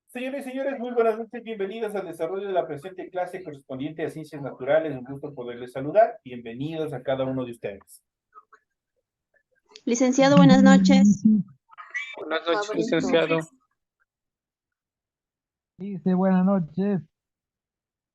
Señores y señores, muy buenas noches, bienvenidos al desarrollo de la presente clase correspondiente a Ciencias Naturales. Un gusto poderles saludar. Bienvenidos a cada uno de ustedes. Licenciado, buenas noches. Buenas noches, licenciado. Dice, buenas noches.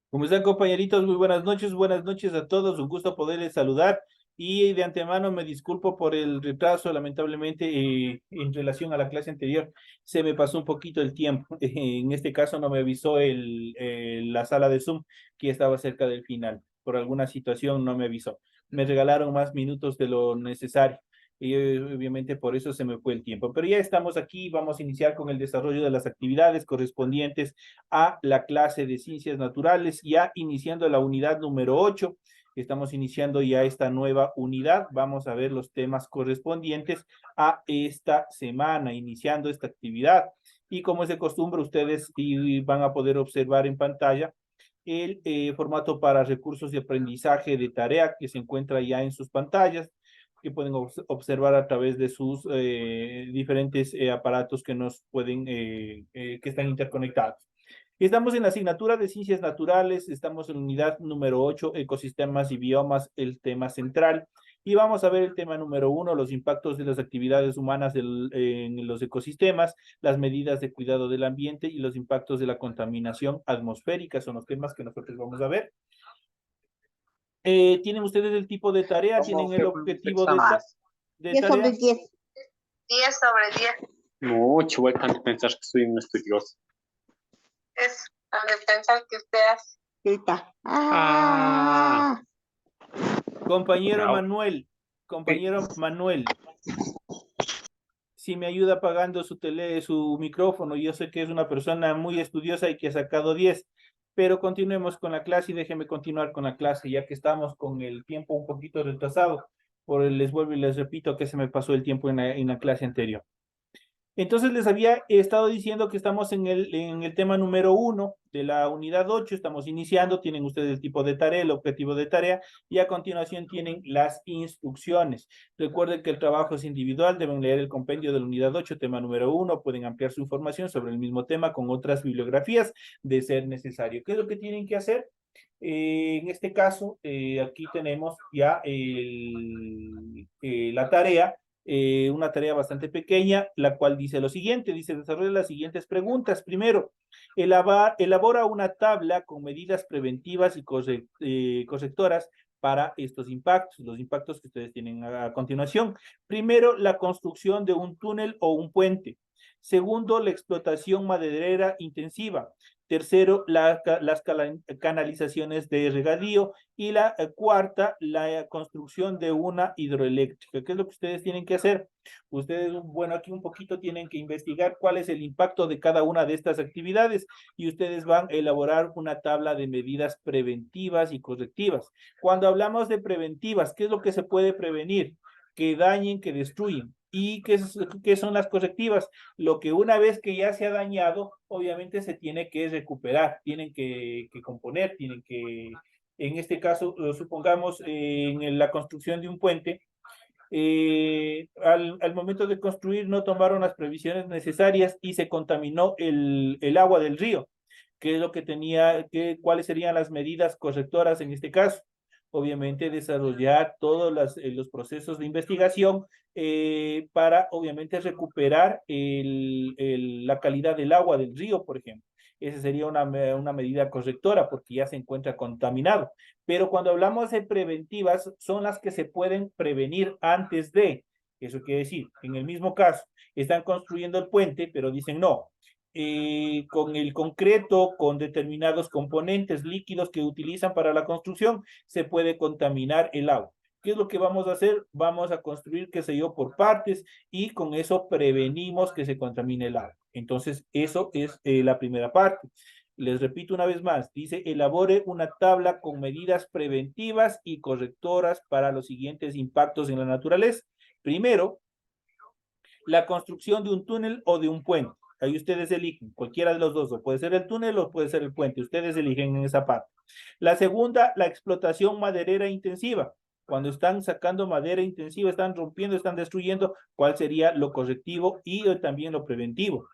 ¿Cómo están, compañeritos? Muy buenas noches a todos. Un gusto poderles saludar. Y de antemano me disculpo por el retraso, lamentablemente, en relación a la clase anterior. Se me pasó un poquito el tiempo. En este caso no me avisó la sala de Zoom que estaba cerca del final. Por alguna situación no me avisó. Me regalaron más minutos de lo necesario. Y obviamente por eso se me fue el tiempo. Pero ya estamos aquí, vamos a iniciar con el desarrollo de las actividades correspondientes a la clase de Ciencias Naturales, ya iniciando la unidad número 8. Estamos iniciando ya esta nueva unidad. Vamos a ver los temas correspondientes a esta semana, iniciando esta actividad. Y como es de costumbre, ustedes van a poder observar en pantalla el formato para recursos de aprendizaje de tarea que se encuentra ya en sus pantallas, que pueden observar a través de sus diferentes aparatos que nos pueden, que están interconectados. Estamos en la asignatura de Ciencias Naturales, estamos en la unidad número 8, Ecosistemas y Biomas, el tema central. Y vamos a ver el tema número 1, los impactos de las actividades humanas en los ecosistemas, las medidas de cuidado del ambiente y los impactos de la contaminación atmosférica, son los temas que nosotros vamos a ver. ¿Tienen ustedes el tipo de tarea? ¿Tienen el objetivo de tarea? 10 sobre 10. 10 sobre 10. Mucho, voy a pensar que soy un estudioso. Es de pensar que usted hace. Grita. Compañero Bravo. Manuel, si me ayuda apagando su micrófono. Yo sé que es una persona muy estudiosa y que ha sacado 10, pero continuemos con la clase y déjeme continuar con la clase, ya que estamos con el tiempo un poquito retrasado. Les vuelvo y les repito que se me pasó el tiempo en la clase anterior. Entonces les había estado diciendo que estamos en el tema número 1 de la unidad 8, estamos iniciando, tienen ustedes el tipo de tarea, el objetivo de tarea, y a continuación tienen las instrucciones. Recuerden que el trabajo es individual, deben leer el compendio de la unidad 8, tema número 1, pueden ampliar su información sobre el mismo tema con otras bibliografías de ser necesario. ¿Qué es lo que tienen que hacer? En este caso, aquí tenemos ya la tarea, una tarea bastante pequeña, la cual dice lo siguiente, dice, desarrolla las siguientes preguntas. Primero, elabora una tabla con medidas preventivas y correctoras para estos impactos, los impactos que ustedes tienen a continuación. Primero, la construcción de un túnel o un puente. Segundo, la explotación maderera intensiva. Tercero, las canalizaciones de regadío. Y la cuarta, la construcción de una hidroeléctrica. ¿Qué es lo que ustedes tienen que hacer? Ustedes, bueno, aquí un poquito tienen que investigar cuál es el impacto de cada una de estas actividades y ustedes van a elaborar una tabla de medidas preventivas y correctivas. Cuando hablamos de preventivas, ¿qué es lo que se puede prevenir? Que dañen, que destruyen. ¿Y qué son las correctivas? Lo que una vez que ya se ha dañado, obviamente se tiene que recuperar, tienen que componer, tienen que, en este caso, supongamos en la construcción de un puente, al momento de construir no tomaron las previsiones necesarias y se contaminó el agua del río. ¿Qué es lo que cuáles serían las medidas correctoras en este caso? Obviamente desarrollar todos los procesos de investigación para obviamente recuperar la calidad del agua del río, por ejemplo. Esa sería una medida correctora porque ya se encuentra contaminado. Pero cuando hablamos de preventivas, son las que se pueden prevenir antes de. Eso quiere decir, en el mismo caso, están construyendo el puente, pero dicen no, con el concreto, con determinados componentes líquidos que utilizan para la construcción, se puede contaminar el agua. ¿Qué es lo que vamos a hacer? Vamos a construir, qué sé yo, por partes y con eso prevenimos que se contamine el agua. Entonces, eso es la primera parte. Les repito una vez más, dice, elabore una tabla con medidas preventivas y correctoras para los siguientes impactos en la naturaleza. Primero, la construcción de un túnel o de un puente. Ahí ustedes eligen, cualquiera de los dos, o puede ser el túnel o puede ser el puente, ustedes eligen en esa parte. La segunda, la explotación maderera intensiva. Cuando están sacando madera intensiva, están rompiendo, están destruyendo, ¿cuál sería lo correctivo y también lo preventivo?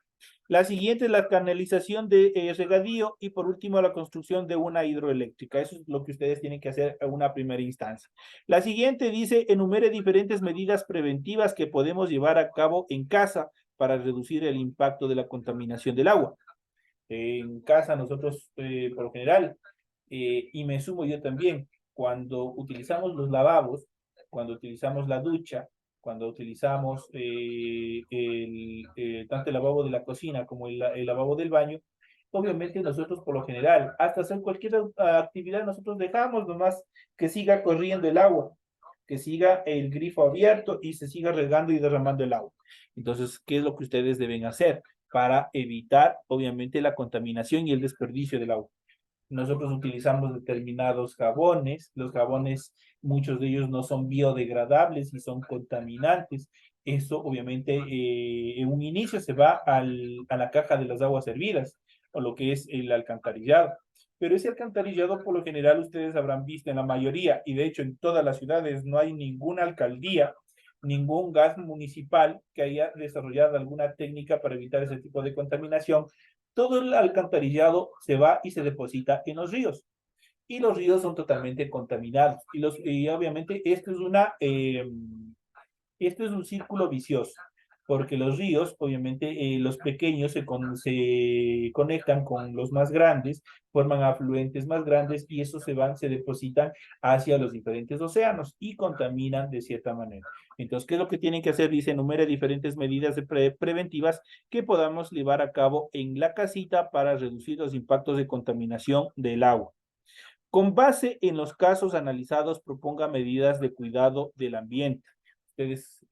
La siguiente es la canalización de regadío y por último la construcción de una hidroeléctrica. Eso es lo que ustedes tienen que hacer en una primera instancia. La siguiente dice, enumere diferentes medidas preventivas que podemos llevar a cabo en casa para reducir el impacto de la contaminación del agua. En casa nosotros, por lo general, y me sumo yo también, cuando utilizamos los lavabos, cuando utilizamos la ducha, cuando utilizamos tanto el lavabo de la cocina como el lavabo del baño, obviamente nosotros por lo general, hasta hacer cualquier actividad, nosotros dejamos nomás que siga corriendo el agua, que siga el grifo abierto y se siga regando y derramando el agua. Entonces, ¿qué es lo que ustedes deben hacer para evitar, obviamente, la contaminación y el desperdicio del agua? Nosotros utilizamos determinados jabones, los jabones, muchos de ellos no son biodegradables y son contaminantes. Eso obviamente en un inicio se va a la caja de las aguas hervidas o lo que es el alcantarillado. Pero ese alcantarillado por lo general ustedes habrán visto en la mayoría y de hecho en todas las ciudades no hay ninguna alcaldía, ningún gas municipal que haya desarrollado alguna técnica para evitar ese tipo de contaminación. Todo el alcantarillado se va y se deposita en los ríos. Y los ríos son totalmente contaminados. Y obviamente esto es un círculo vicioso, porque los ríos, obviamente, los pequeños se conectan con los más grandes, forman afluentes más grandes y esos se depositan hacia los diferentes océanos y contaminan de cierta manera. Entonces, ¿qué es lo que tienen que hacer? Dice, enumere diferentes medidas preventivas que podamos llevar a cabo en la casita para reducir los impactos de contaminación del agua. Con base en los casos analizados, proponga medidas de cuidado del ambiente. Ustedes,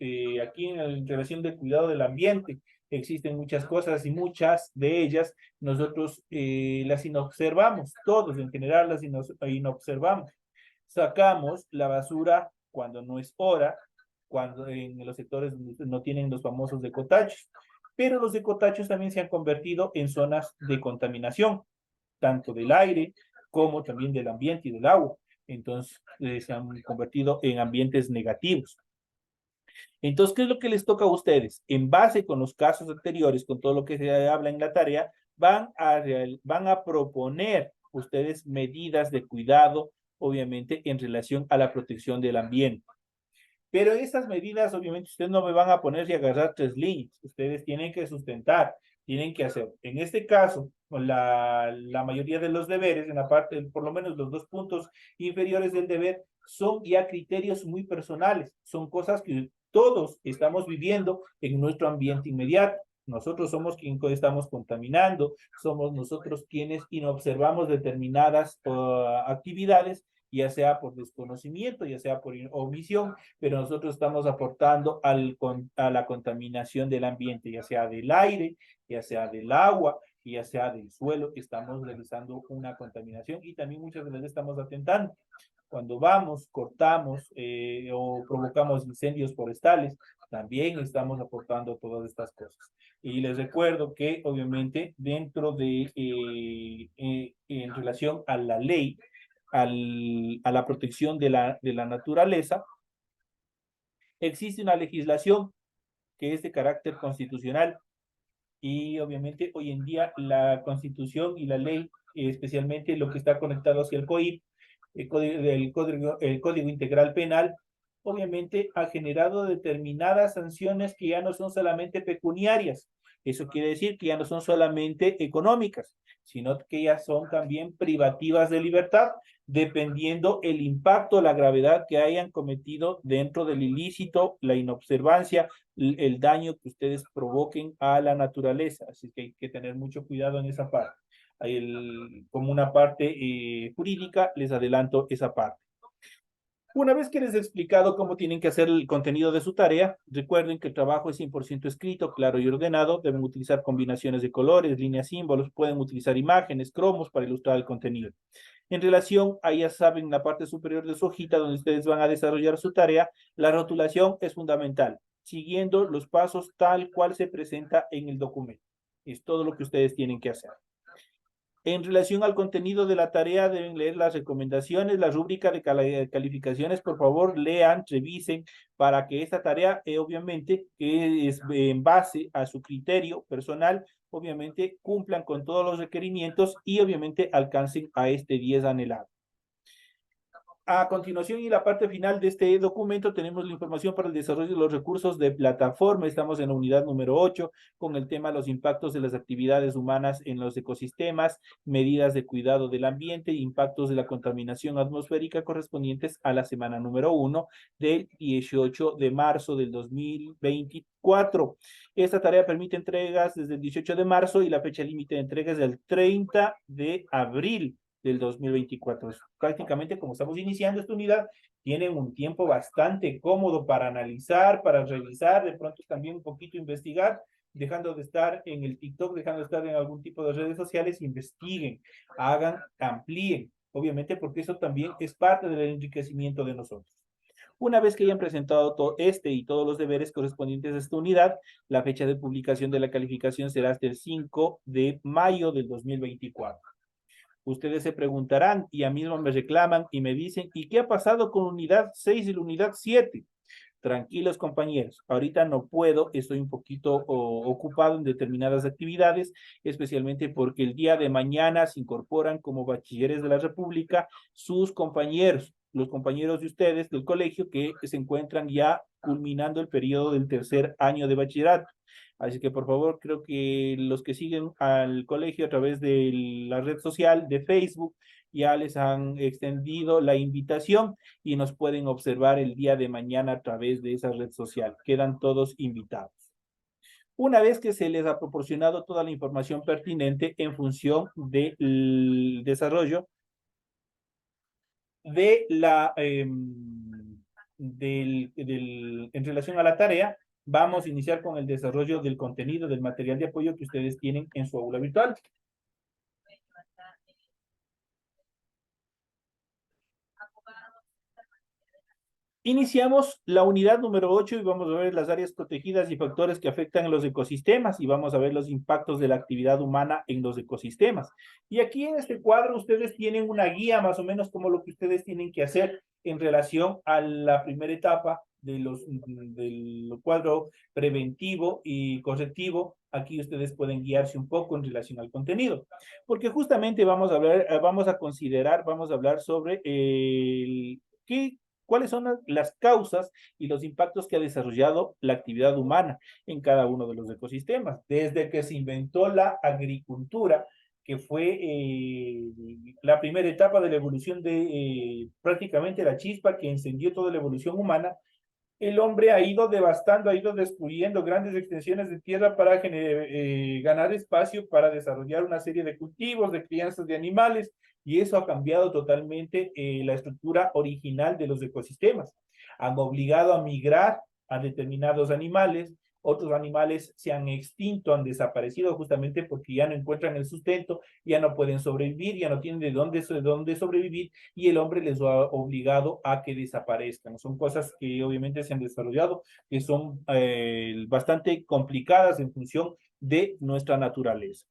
aquí en relación de cuidado del ambiente, existen muchas cosas y muchas de ellas nosotros las inobservamos, todos en general las inobservamos. Sacamos la basura cuando no es hora, cuando en los sectores no tienen los famosos ecotachos, pero los ecotachos también se han convertido en zonas de contaminación, tanto del aire como también del ambiente y del agua. Entonces, se han convertido en ambientes negativos. Entonces, ¿qué es lo que les toca a ustedes? En base con los casos anteriores, con todo lo que se habla en la tarea, van a proponer ustedes medidas de cuidado, obviamente, en relación a la protección del ambiente. Pero esas medidas, obviamente, ustedes no me van a poner y agarrar 3 líneas. Ustedes tienen que sustentar, tienen que hacer. En este caso, la mayoría de los deberes, en la parte, por lo menos los 2 puntos inferiores del deber, son ya criterios muy personales. Son cosas que todos estamos viviendo en nuestro ambiente inmediato. Nosotros somos quienes estamos contaminando, somos nosotros quienes inobservamos determinadas actividades, ya sea por desconocimiento, ya sea por omisión, pero nosotros estamos aportando a la contaminación del ambiente, ya sea del aire, ya sea del agua, ya sea del suelo, estamos realizando una contaminación y también muchas veces estamos atentando. Cuando vamos, cortamos o provocamos incendios forestales, también estamos aportando todas estas cosas. Y les recuerdo que obviamente dentro de, en relación a la ley, a la protección de la naturaleza, existe una legislación que es de carácter constitucional y obviamente hoy en día la constitución y la ley, especialmente lo que está conectado hacia el COIP, el Código Integral Penal, obviamente ha generado determinadas sanciones que ya no son solamente pecuniarias. Eso quiere decir que ya no son solamente económicas, sino que ya son también privativas de libertad, dependiendo el impacto, la gravedad que hayan cometido dentro del ilícito, la inobservancia, el daño que ustedes provoquen a la naturaleza. Así que hay que tener mucho cuidado en esa parte. Como una parte jurídica, les adelanto esa parte. Una vez que les he explicado cómo tienen que hacer el contenido de su tarea, recuerden que el trabajo es 100% escrito, claro y ordenado. Deben utilizar combinaciones de colores, líneas, símbolos, pueden utilizar imágenes, cromos para ilustrar el contenido. En relación a, ya saben, la parte superior de su hojita donde ustedes van a desarrollar su tarea, la rotulación es fundamental, siguiendo los pasos tal cual se presenta en el documento. Es todo lo que ustedes tienen que hacer. En relación al contenido de la tarea, deben leer las recomendaciones, la rúbrica de calificaciones, por favor, lean, revisen, para que esta tarea, obviamente, que es en base a su criterio personal, obviamente, cumplan con todos los requerimientos y, obviamente, alcancen a este 10 anhelado. A continuación y la parte final de este documento tenemos la información para el desarrollo de los recursos de plataforma. Estamos en la unidad número 8 con el tema los impactos de las actividades humanas en los ecosistemas, medidas de cuidado del ambiente, impactos de la contaminación atmosférica correspondientes a la semana número 1 del 18 de marzo del 2024. Esta tarea permite entregas desde el 18 de marzo y la fecha límite de entregas del 30 de abril del 2024. Prácticamente, como estamos iniciando esta unidad, tienen un tiempo bastante cómodo para analizar, para revisar, de pronto también un poquito investigar, dejando de estar en el TikTok, dejando de estar en algún tipo de redes sociales, investiguen, hagan, amplíen, obviamente porque eso también es parte del enriquecimiento de nosotros. Una vez que hayan presentado todo este y todos los deberes correspondientes a esta unidad, la fecha de publicación de la calificación será hasta el 5 de mayo del 2024. Ustedes se preguntarán y a mí mismo me reclaman y me dicen, ¿y qué ha pasado con la unidad 6 y la unidad 7? Tranquilos, compañeros, ahorita no puedo, estoy un poquito ocupado en determinadas actividades, especialmente porque el día de mañana se incorporan como bachilleres de la República sus compañeros, los compañeros de ustedes del colegio que se encuentran ya culminando el periodo del tercer año de bachillerato. Así que por favor, creo que los que siguen al colegio a través de la red social de Facebook ya les han extendido la invitación y nos pueden observar el día de mañana a través de esa red social. Quedan todos invitados. Una vez que se les ha proporcionado toda la información pertinente en función del desarrollo de en relación a la tarea, vamos a iniciar con el desarrollo del contenido del material de apoyo que ustedes tienen en su aula virtual. Iniciamos la unidad número 8 y vamos a ver las áreas protegidas y factores que afectan a los ecosistemas y vamos a ver los impactos de la actividad humana en los ecosistemas. Y aquí en este cuadro ustedes tienen una guía más o menos como lo que ustedes tienen que hacer en relación a la primera etapa del cuadro preventivo y correctivo. Aquí ustedes pueden guiarse un poco en relación al contenido, porque justamente vamos a hablar sobre cuáles son las causas y los impactos que ha desarrollado la actividad humana en cada uno de los ecosistemas. Desde que se inventó la agricultura, que fue la primera etapa de la evolución de prácticamente la chispa que encendió toda la evolución humana, el hombre ha ido devastando, ha ido destruyendo grandes extensiones de tierra para ganar espacio para desarrollar una serie de cultivos, de crianzas de animales, y eso ha cambiado totalmente la estructura original de los ecosistemas. Han obligado a migrar a determinados animales, otros animales se han extinto, han desaparecido justamente porque ya no encuentran el sustento, ya no pueden sobrevivir, ya no tienen de dónde sobrevivir y el hombre les ha obligado a que desaparezcan. Son cosas que obviamente se han desarrollado, que son bastante complicadas en función de nuestra naturaleza.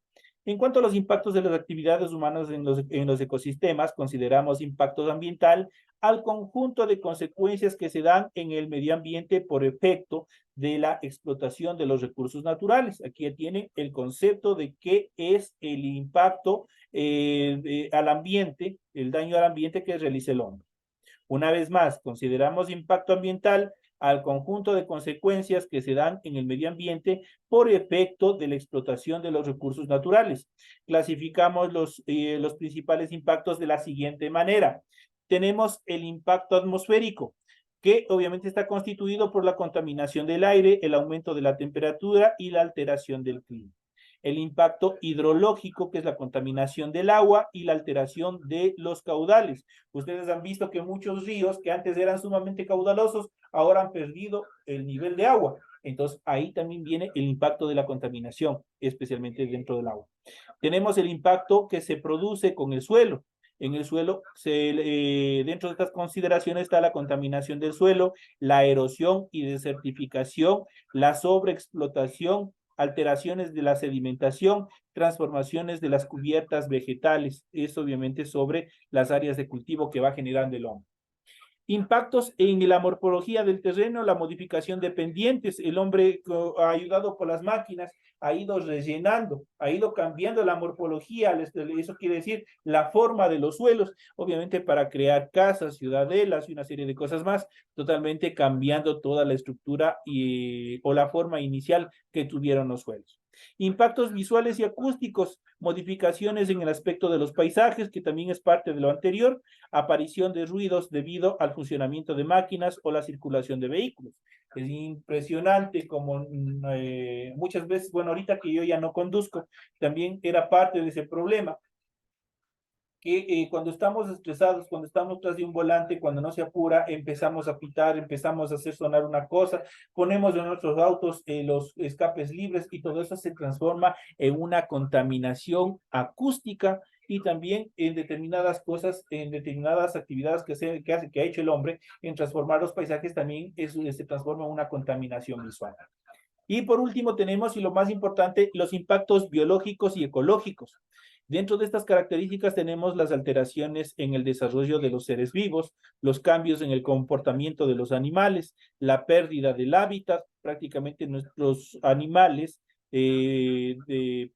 En cuanto a los impactos de las actividades humanas en los ecosistemas, consideramos impacto ambiental al conjunto de consecuencias que se dan en el medio ambiente por efecto de la explotación de los recursos naturales. Aquí tienen el concepto de qué es el impacto al ambiente, el daño al ambiente que realiza el hombre. Una vez más, consideramos impacto ambiental al conjunto de consecuencias que se dan en el medio ambiente por efecto de la explotación de los recursos naturales. Clasificamos los principales impactos de la siguiente manera. Tenemos el impacto atmosférico, que obviamente está constituido por la contaminación del aire, el aumento de la temperatura y la alteración del clima. El impacto hidrológico, que es la contaminación del agua y la alteración de los caudales. Ustedes han visto que muchos ríos que antes eran sumamente caudalosos, ahora han perdido el nivel de agua. Entonces, ahí también viene el impacto de la contaminación, especialmente dentro del agua. Tenemos el impacto que se produce con el suelo. En el suelo, dentro de estas consideraciones está la contaminación del suelo, la erosión y desertificación, la sobreexplotación alteraciones de la sedimentación, transformaciones de las cubiertas vegetales, es obviamente sobre las áreas de cultivo que va generando el hombre. Impactos en la morfología del terreno, la modificación de pendientes. El hombre, ayudado por las máquinas, ha ido rellenando, ha ido cambiando la morfología, eso quiere decir la forma de los suelos, obviamente para crear casas, ciudadelas y una serie de cosas más, totalmente cambiando toda la estructura o la forma inicial que tuvieron los suelos. Impactos visuales y acústicos, modificaciones en el aspecto de los paisajes, que también es parte de lo anterior, aparición de ruidos debido al funcionamiento de máquinas o la circulación de vehículos. Es impresionante como muchas veces, bueno, ahorita que yo ya no conduzco, también era parte de ese problema, que cuando estamos estresados, cuando estamos tras de un volante, cuando no se apura, empezamos a pitar, empezamos a hacer sonar una cosa, ponemos en nuestros autos los escapes libres y todo eso se transforma en una contaminación acústica y también en determinadas cosas, en determinadas actividades que ha hecho el hombre en transformar los paisajes, también se transforma en una contaminación visual. Y por último tenemos, y lo más importante, los impactos biológicos y ecológicos. Dentro de estas características tenemos las alteraciones en el desarrollo de los seres vivos, los cambios en el comportamiento de los animales, la pérdida del hábitat. Prácticamente nuestros animales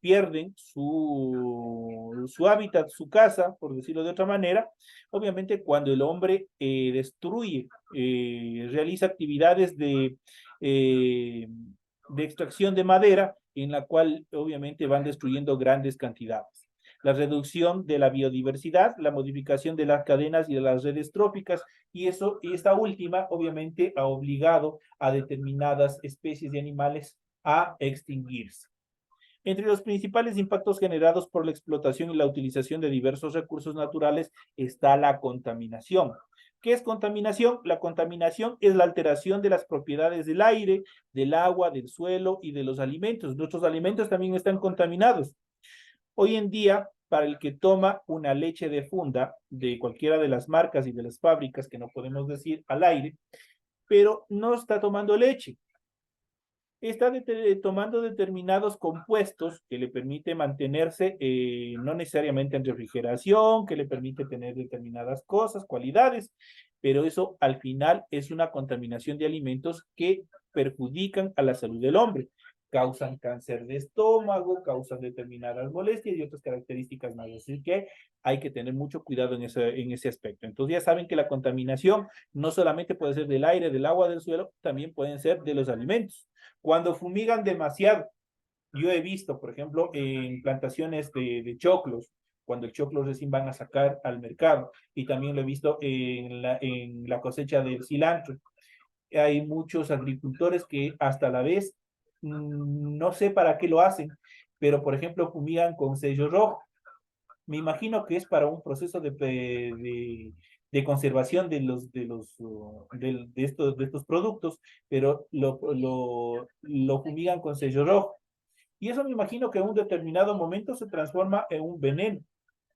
pierden su hábitat, su casa, por decirlo de otra manera. Obviamente cuando el hombre destruye, realiza actividades de extracción de madera, en la cual obviamente van destruyendo grandes cantidades. La reducción de la biodiversidad, la modificación de las cadenas y de las redes tróficas, y esta última obviamente ha obligado a determinadas especies de animales a extinguirse. Entre los principales impactos generados por la explotación y la utilización de diversos recursos naturales está la contaminación. ¿Qué es contaminación? La contaminación es la alteración de las propiedades del aire, del agua, del suelo y de los alimentos. Nuestros alimentos también están contaminados. Hoy en día, para el que toma una leche de funda de cualquiera de las marcas y de las fábricas, que no podemos decir al aire, pero no está tomando leche, está tomando determinados compuestos que le permite mantenerse no necesariamente en refrigeración, que le permite tener determinadas cosas, cualidades, pero eso al final es una contaminación de alimentos que perjudican a la salud del hombre. Causan cáncer de estómago, causan determinadas molestias y otras características más. Así que hay que tener mucho cuidado en ese aspecto. Entonces ya saben que la contaminación no solamente puede ser del aire, del agua, del suelo, también pueden ser de los alimentos. Cuando fumigan demasiado, yo he visto, por ejemplo, en plantaciones de choclos, cuando el choclo recién van a sacar al mercado, y también lo he visto en la cosecha del cilantro. Hay muchos agricultores que hasta la vez, no sé para qué lo hacen, pero por ejemplo fumigan con sello rojo. Me imagino que es para un proceso de conservación de estos productos, pero lo fumigan con sello rojo. Y eso me imagino que en un determinado momento se transforma en un veneno.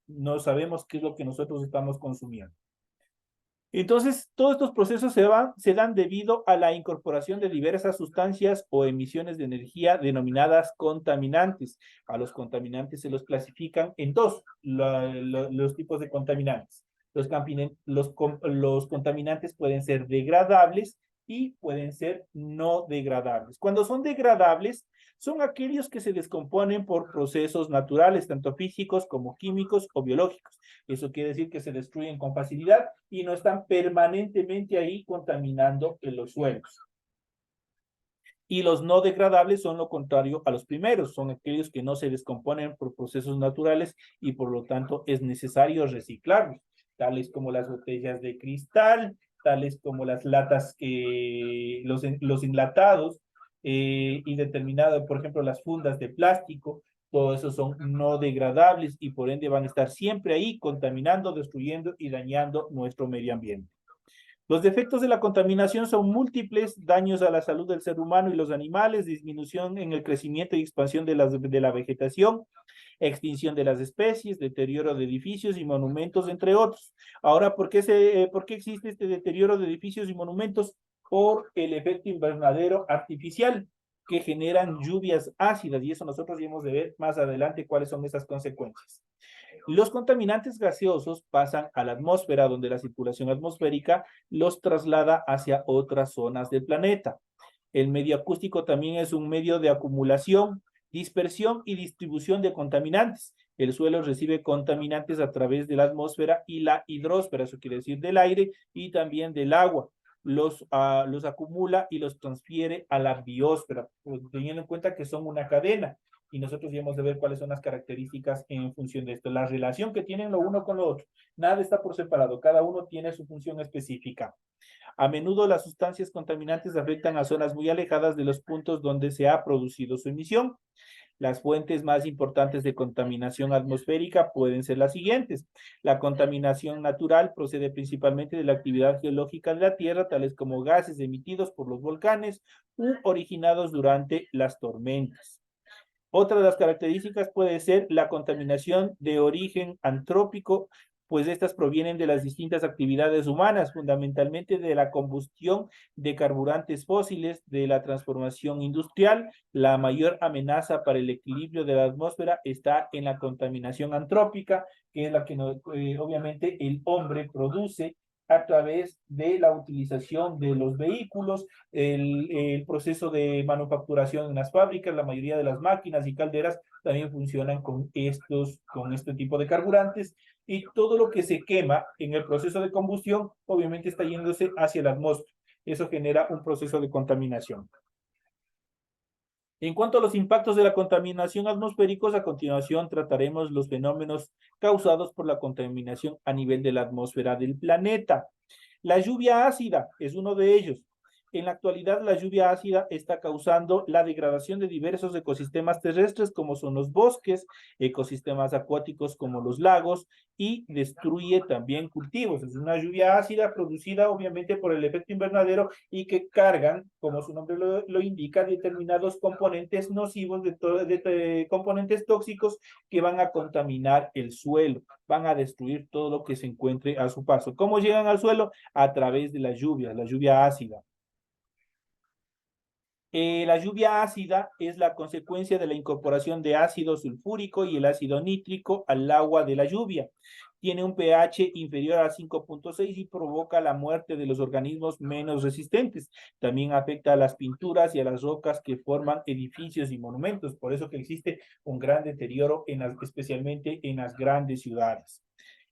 No sabemos qué es lo que nosotros estamos consumiendo. Entonces, todos estos procesos se dan debido a la incorporación de diversas sustancias o emisiones de energía denominadas contaminantes. A los contaminantes se los clasifican en dos, los tipos de contaminantes. Los contaminantes pueden ser degradables y pueden ser no degradables. Cuando son degradables, son aquellos que se descomponen por procesos naturales, tanto físicos como químicos o biológicos. Eso quiere decir que se destruyen con facilidad y no están permanentemente ahí contaminando en los suelos. Y los no degradables son lo contrario a los primeros, son aquellos que no se descomponen por procesos naturales y por lo tanto es necesario reciclarlos, tales como las botellas de cristal, tales como las latas, los enlatados y determinado, por ejemplo, las fundas de plástico. Todo eso son no degradables y por ende van a estar siempre ahí contaminando, destruyendo y dañando nuestro medio ambiente. Los defectos de la contaminación son múltiples: daños a la salud del ser humano y los animales, disminución en el crecimiento y expansión de la vegetación, extinción de las especies, deterioro de edificios y monumentos, entre otros. Ahora, ¿por qué existe este deterioro de edificios y monumentos? Por el efecto invernadero artificial. que generan lluvias ácidas, y eso nosotros debemos de ver más adelante cuáles son esas consecuencias. Los contaminantes gaseosos pasan a la atmósfera, donde la circulación atmosférica los traslada hacia otras zonas del planeta. El medio acústico también es un medio de acumulación, dispersión y distribución de contaminantes. El suelo recibe contaminantes a través de la atmósfera y la hidrosfera, eso quiere decir del aire y también del agua. Los acumula y los transfiere a la biosfera, teniendo en cuenta que son una cadena. Y nosotros debemos de ver cuáles son las características en función de esto. La relación que tienen lo uno con lo otro. Nada está por separado, cada uno tiene su función específica. A menudo las sustancias contaminantes afectan a zonas muy alejadas de los puntos donde se ha producido su emisión. Las fuentes más importantes de contaminación atmosférica pueden ser las siguientes. La contaminación natural procede principalmente de la actividad geológica de la Tierra, tales como gases emitidos por los volcanes u originados durante las tormentas. Otra de las características puede ser la contaminación de origen antrópico, pues estas provienen de las distintas actividades humanas, fundamentalmente de la combustión de carburantes fósiles, de la transformación industrial. La mayor amenaza para el equilibrio de la atmósfera está en la contaminación antrópica, que es la que obviamente el hombre produce a través de la utilización de los vehículos, el proceso de manufacturación en las fábricas. La mayoría de las máquinas y calderas también funcionan con este tipo de carburantes, y todo lo que se quema en el proceso de combustión obviamente está yéndose hacia la atmósfera. Eso genera un proceso de contaminación. En cuanto a los impactos de la contaminación atmosféricos, a continuación trataremos los fenómenos causados por la contaminación a nivel de la atmósfera del planeta. La lluvia ácida es uno de ellos. En la actualidad, la lluvia ácida está causando la degradación de diversos ecosistemas terrestres, como son los bosques, ecosistemas acuáticos como los lagos, y destruye también cultivos. Es una lluvia ácida producida obviamente por el efecto invernadero y que cargan, como su nombre lo indica, determinados componentes nocivos, de componentes tóxicos que van a contaminar el suelo, van a destruir todo lo que se encuentre a su paso. ¿Cómo llegan al suelo? A través de la lluvia ácida. La lluvia ácida es la consecuencia de la incorporación de ácido sulfúrico y el ácido nítrico al agua de la lluvia. Tiene un pH inferior a 5.6 y provoca la muerte de los organismos menos resistentes. También afecta a las pinturas y a las rocas que forman edificios y monumentos. Por eso que existe un gran deterioro, especialmente en las grandes ciudades.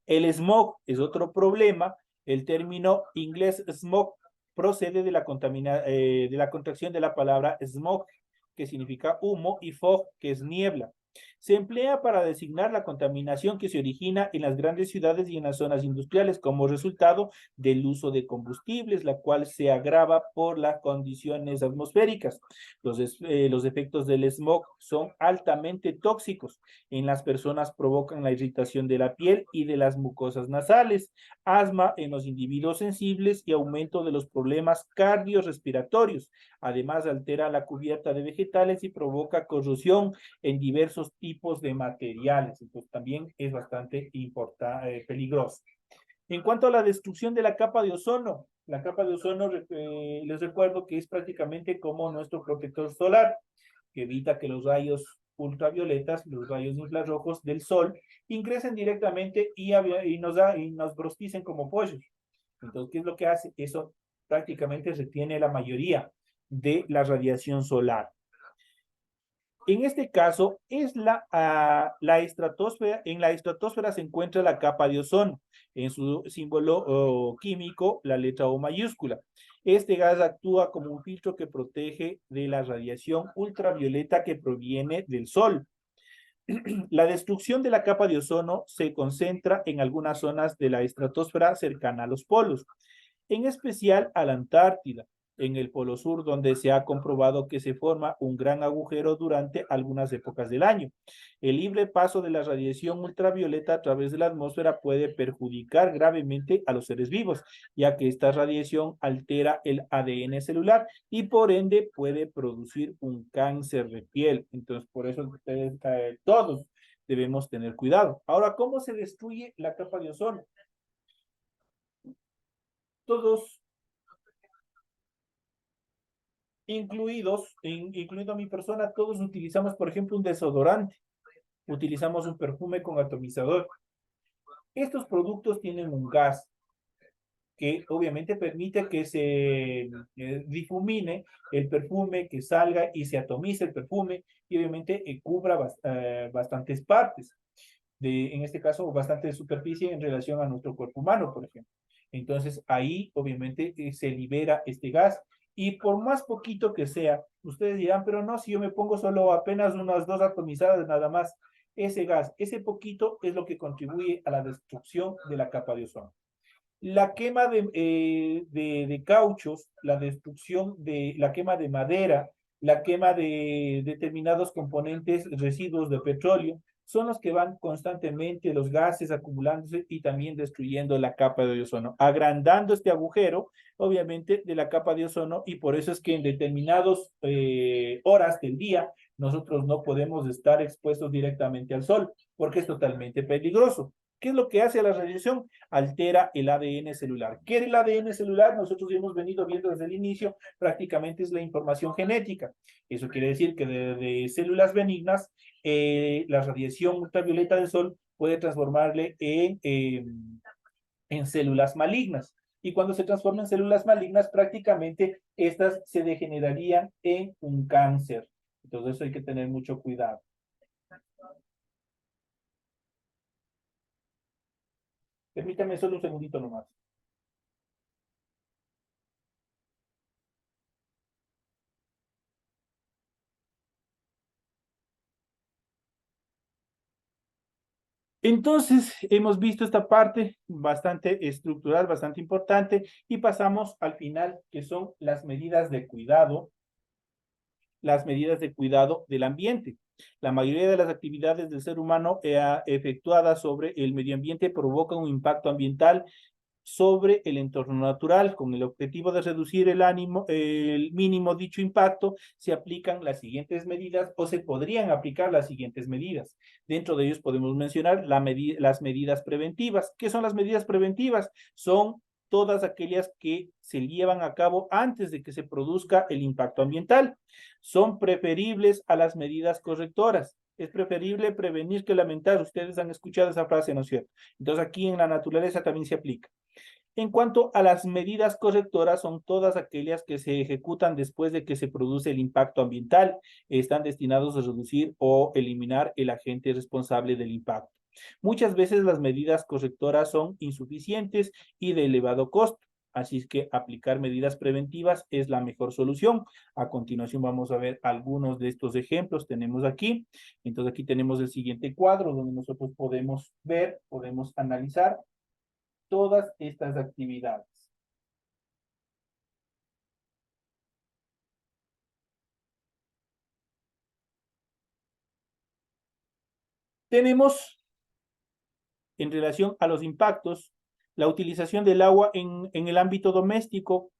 El smog es otro problema. El término inglés smog procede de la contracción de la palabra smog, que significa humo, y fog, que es niebla. Se emplea para designar la contaminación que se origina en las grandes ciudades y en las zonas industriales como resultado del uso de combustibles, la cual se agrava por las condiciones atmosféricas. Los efectos del smog son altamente tóxicos. En las personas provocan la irritación de la piel y de las mucosas nasales, asma en los individuos sensibles y aumento de los problemas cardiorrespiratorios. Además, altera la cubierta de vegetales y provoca corrosión en diversos tipos de materiales. Entonces, también es bastante peligroso. En cuanto a la destrucción de la capa de ozono, la capa de ozono, les recuerdo que es prácticamente como nuestro protector solar, que evita que los rayos ultravioletas, los rayos infrarrojos del sol, ingresen directamente y nos brosticen como pollos. Entonces, ¿qué es lo que hace? Eso prácticamente retiene la mayoría de la radiación solar. En este caso, es la estratosfera. En la estratosfera se encuentra la capa de ozono. En su símbolo químico, la letra O mayúscula. Este gas actúa como un filtro que protege de la radiación ultravioleta que proviene del Sol. La destrucción de la capa de ozono se concentra en algunas zonas de la estratosfera cercana a los polos, en especial a la Antártida, en el Polo Sur, donde se ha comprobado que se forma un gran agujero durante algunas épocas del año. El libre paso de la radiación ultravioleta a través de la atmósfera puede perjudicar gravemente a los seres vivos, ya que esta radiación altera el ADN celular y por ende puede producir un cáncer de piel. Entonces, por eso ustedes todos debemos tener cuidado. Ahora, ¿cómo se destruye la capa de ozono? Todos incluido mi persona, todos utilizamos, por ejemplo, un desodorante, utilizamos un perfume con atomizador. Estos productos tienen un gas que obviamente permite que se difumine el perfume, que salga y se atomice el perfume y obviamente cubra bastantes partes, en este caso bastante superficie en relación a nuestro cuerpo humano, por ejemplo. Entonces ahí obviamente se libera este gas y por más poquito que sea, ustedes dirán, pero no, si yo me pongo solo apenas unas 2 atomizadas nada más, ese gas, ese poquito es lo que contribuye a la destrucción de la capa de ozono. La quema de cauchos, la destrucción de la quema de madera, la quema de determinados componentes, residuos de petróleo, son los que van constantemente los gases acumulándose y también destruyendo la capa de ozono, agrandando este agujero, obviamente, de la capa de ozono, y por eso es que en determinadas horas del día nosotros no podemos estar expuestos directamente al sol, porque es totalmente peligroso. ¿Qué es lo que hace la radiación? Altera el ADN celular. ¿Qué es el ADN celular? Nosotros hemos venido viendo desde el inicio, prácticamente es la información genética. Eso quiere decir que de células benignas, la radiación ultravioleta del sol puede transformarle en células malignas. Y cuando se transforman en células malignas, prácticamente estas se degenerarían en un cáncer. Entonces eso hay que tener mucho cuidado. Permítame solo un segundito nomás. Entonces, hemos visto esta parte bastante estructural, bastante importante, y pasamos al final, que son las medidas de cuidado del ambiente. La mayoría de las actividades del ser humano efectuadas sobre el medio ambiente provocan un impacto ambiental sobre el entorno natural. Con el objetivo de reducir el mínimo dicho impacto, se aplican las siguientes medidas o se podrían aplicar las siguientes medidas. Dentro de ellos podemos mencionar las medidas preventivas. ¿Qué son las medidas preventivas? Son todas aquellas que se llevan a cabo antes de que se produzca el impacto ambiental. Son preferibles a las medidas correctoras. Es preferible prevenir que lamentar. Ustedes han escuchado esa frase, ¿no es cierto? Entonces aquí en la naturaleza también se aplica. En cuanto a las medidas correctoras, son todas aquellas que se ejecutan después de que se produce el impacto ambiental. Están destinados a reducir o eliminar el agente responsable del impacto. Muchas veces las medidas correctoras son insuficientes y de elevado costo. Así es que aplicar medidas preventivas es la mejor solución. A continuación vamos a ver algunos de estos ejemplos. Tenemos aquí. Entonces aquí tenemos el siguiente cuadro donde nosotros podemos ver, podemos analizar todas estas actividades. Tenemos, en relación a los impactos, la utilización del agua en el ámbito doméstico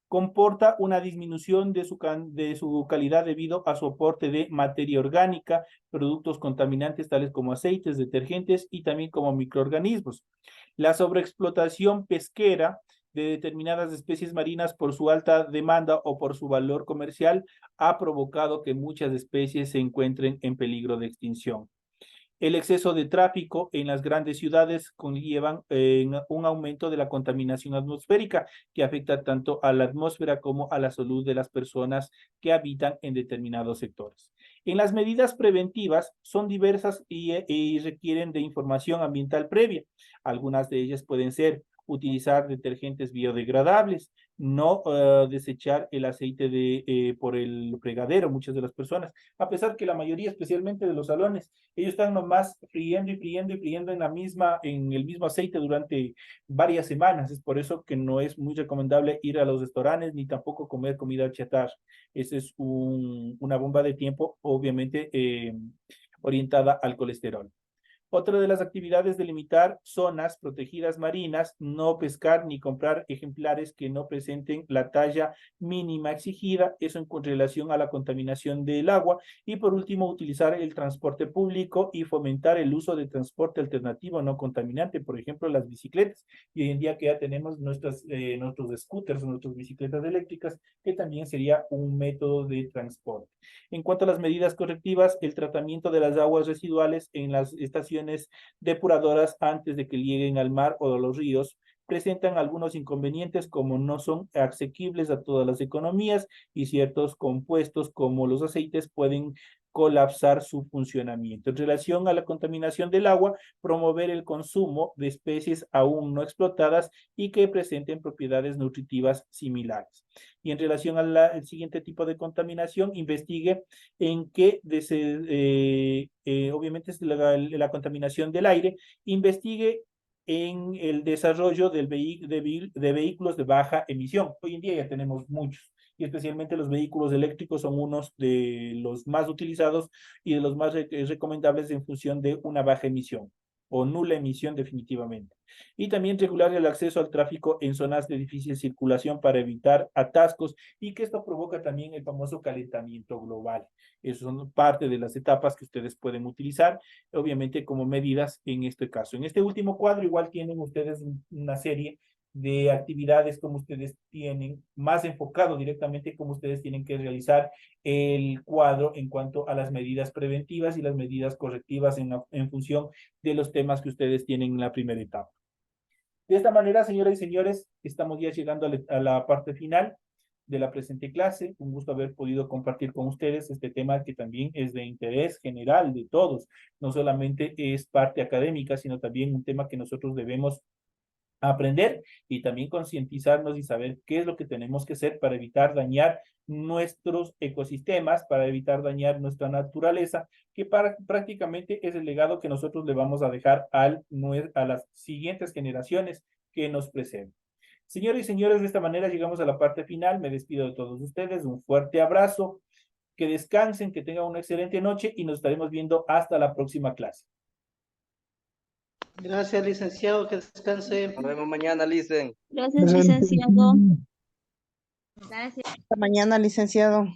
comporta una disminución de su calidad debido a su aporte de materia orgánica, productos contaminantes tales como aceites, detergentes y también como microorganismos. La sobreexplotación pesquera de determinadas especies marinas por su alta demanda o por su valor comercial ha provocado que muchas especies se encuentren en peligro de extinción. El exceso de tráfico en las grandes ciudades conllevan un aumento de la contaminación atmosférica que afecta tanto a la atmósfera como a la salud de las personas que habitan en determinados sectores. En las medidas preventivas son diversas y requieren de información ambiental previa. Algunas de ellas pueden ser utilizar detergentes biodegradables, no desechar el aceite por el fregadero, muchas de las personas, a pesar que la mayoría, especialmente de los salones, ellos están nomás friendo y friendo y friendo en el mismo aceite durante varias semanas. Es por eso que no es muy recomendable ir a los restaurantes ni tampoco comer comida chatarra. Esa es una bomba de tiempo, obviamente orientada al colesterol. Otra de las actividades, delimitar zonas protegidas marinas, no pescar ni comprar ejemplares que no presenten la talla mínima exigida, eso en relación a la contaminación del agua. Y por último, utilizar el transporte público y fomentar el uso de transporte alternativo no contaminante, por ejemplo, las bicicletas. Y hoy en día que ya tenemos nuestros scooters, nuestras bicicletas eléctricas, que también sería un método de transporte. En cuanto a las medidas correctivas, el tratamiento de las aguas residuales en las estaciones depuradoras antes de que lleguen al mar o a los ríos presentan algunos inconvenientes, como no son asequibles a todas las economías y ciertos compuestos como los aceites pueden colapsar su funcionamiento. En relación a la contaminación del agua, promover el consumo de especies aún no explotadas y que presenten propiedades nutritivas similares. Y en relación al siguiente tipo de contaminación, investigue en qué, obviamente es la contaminación del aire, investigue en el desarrollo de vehículos de baja emisión. Hoy en día ya tenemos muchos, y especialmente los vehículos eléctricos son unos de los más utilizados y de los más recomendables en función de una baja emisión o nula emisión definitivamente. Y también regular el acceso al tráfico en zonas de difícil circulación para evitar atascos y que esto provoca también el famoso calentamiento global. Eso son parte de las etapas que ustedes pueden utilizar, obviamente como medidas en este caso. En este último cuadro igual tienen ustedes una serie de actividades como ustedes tienen, más enfocado directamente como ustedes tienen que realizar el cuadro en cuanto a las medidas preventivas y las medidas correctivas en función de los temas que ustedes tienen en la primera etapa. De esta manera, señoras y señores, estamos ya llegando a la parte final de la presente clase. Un gusto haber podido compartir con ustedes este tema que también es de interés general de todos. No solamente es parte académica, sino también un tema que nosotros debemos aprender y también concientizarnos y saber qué es lo que tenemos que hacer para evitar dañar nuestros ecosistemas, para evitar dañar nuestra naturaleza, que prácticamente es el legado que nosotros le vamos a dejar a las siguientes generaciones que nos preceden. Señoras y señores, de esta manera llegamos a la parte final. Me despido de todos ustedes. Un fuerte abrazo. Que descansen, que tengan una excelente noche y nos estaremos viendo hasta la próxima clase. Gracias, licenciado, que descanse. Nos vemos mañana, Licen. Gracias, licenciado. Gracias. Gracias. Hasta mañana, licenciado.